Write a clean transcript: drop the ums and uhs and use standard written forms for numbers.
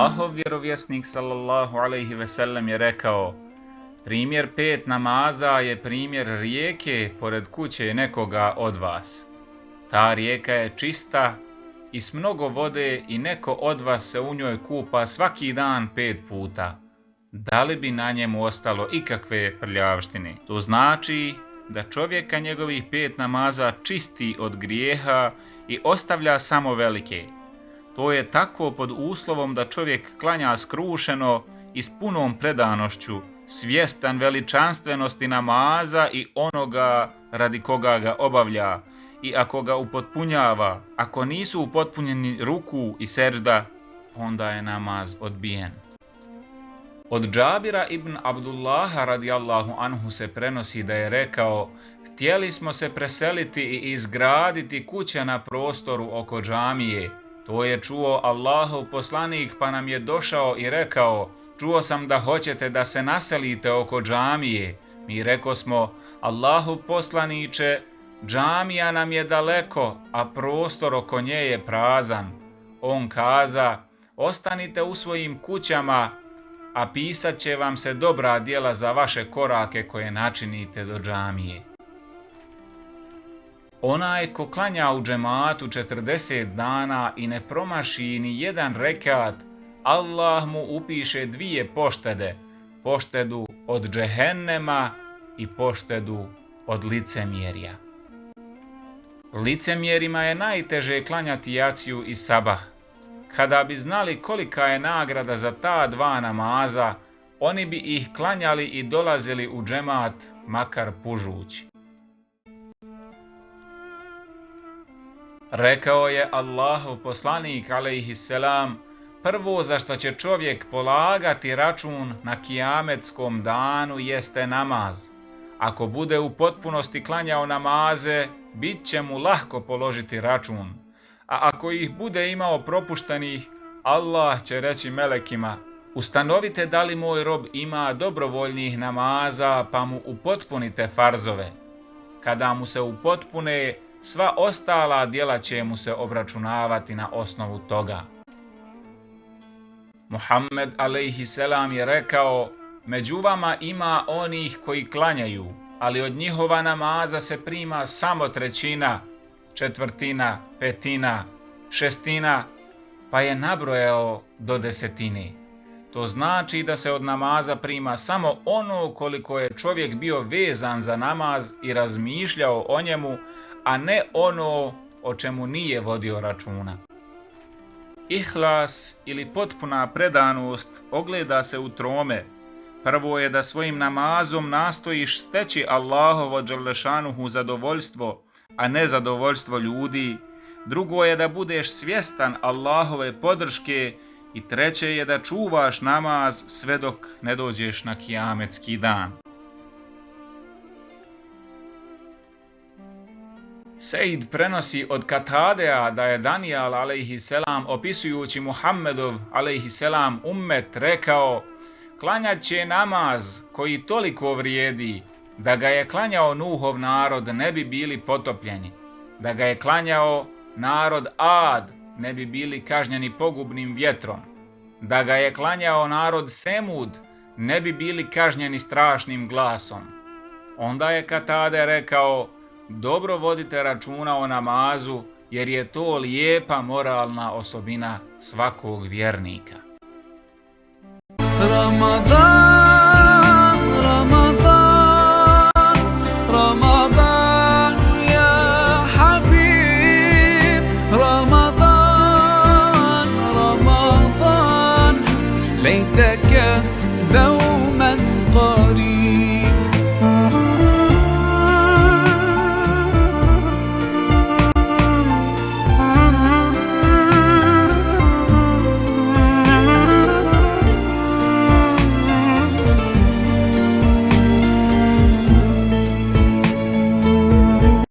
Allahov vjerovjesnik sallallahu alejhi ve sellem je rekao: primjer 5 namaza je primjer rijeke pored kuće nekoga od vas. Ta rijeka je čista i s mnogo vode i neko od vas se u njoj kupa svaki dan 5 puta. Da li bi na njemu ostalo ikakve prljavštine? To znači da čovjeka njegovih 5 namaza čisti od grijeha i ostavlja samo velike. To je tako pod uslovom da čovjek klanja skrušeno i s punom predanošću, svjestan veličanstvenosti namaza i onoga radi koga ga obavlja, i ako ga upotpunjava. Ako nisu upotpunjeni ruku i sežda, onda je namaz odbijen. Od Džabira ibn Abdullaha radijallahu anhu se prenosi da je rekao: htjeli smo se preseliti i izgraditi kuće na prostoru oko džamije. To je čuo Allahov poslanik, pa nam je došao i rekao: čuo sam da hoćete da se naselite oko džamije. Mi rekosmo: Allahov poslaniče, džamija nam je daleko, a prostor oko nje je prazan. On kaza: ostanite u svojim kućama, a pisat će vam se dobra djela za vaše korake koje načinite do džamije. Onaj ko klanja u džematu 40 dana i ne promaši ni jedan rekat, Allah mu upiše 2 poštede, poštedu od džehennema i poštedu od licemjerja. Licemjerima je najteže klanjati jaciju i sabah. Kada bi znali kolika je nagrada za ta 2 namaza, oni bi ih klanjali i dolazili u džemat, makar pužući. Rekao je Allahov poslanik alejhisselam: prvo za što će čovjek polagati račun na kijametskom danu jeste namaz. Ako bude u potpunosti klanjao namaze, bit će mu lahko položiti račun. A ako ih bude imao propuštenih, Allah će reći melekima: ustanovite da li moj rob ima dobrovoljnih namaza, pa mu upotpunite farzove. Kada mu se upotpune, sva ostala djela će mu se obračunavati na osnovu toga. Muhammed alejhiselam je rekao: među vama ima onih koji klanjaju, ali od njihova namaza se prima samo 1/3, 1/4, 1/5, 1/6, pa je nabrojao do 10. To znači da se od namaza prima samo ono koliko je čovjek bio vezan za namaz i razmišljao o njemu, a ne ono o čemu nije vodio računa. Ihlas ili potpuna predanost ogleda se u trome. Prvo je da svojim namazom nastojiš steći Allahovo dželešanuhu zadovoljstvo, a ne zadovoljstvo ljudi. Drugo je da budeš svjestan Allahove podrške i treće je da čuvaš namaz sve dok ne dođeš na kijametski dan. Sejd prenosi od Katadea da je Danijal alejhiselam opisujući Muhammedov alejhiselam ummet rekao: klanjat će namaz koji toliko vrijedi da ga je klanjao Nuhov narod, ne bi bili potopljeni. Da ga je klanjao narod Ad, ne bi bili kažnjeni pogubnim vjetrom. Da ga je klanjao narod Semud, ne bi bili kažnjeni strašnim glasom. Onda je Katade rekao: dobro vodite računa o namazu, jer je to lijepa moralna osobina svakog vjernika. Ramadan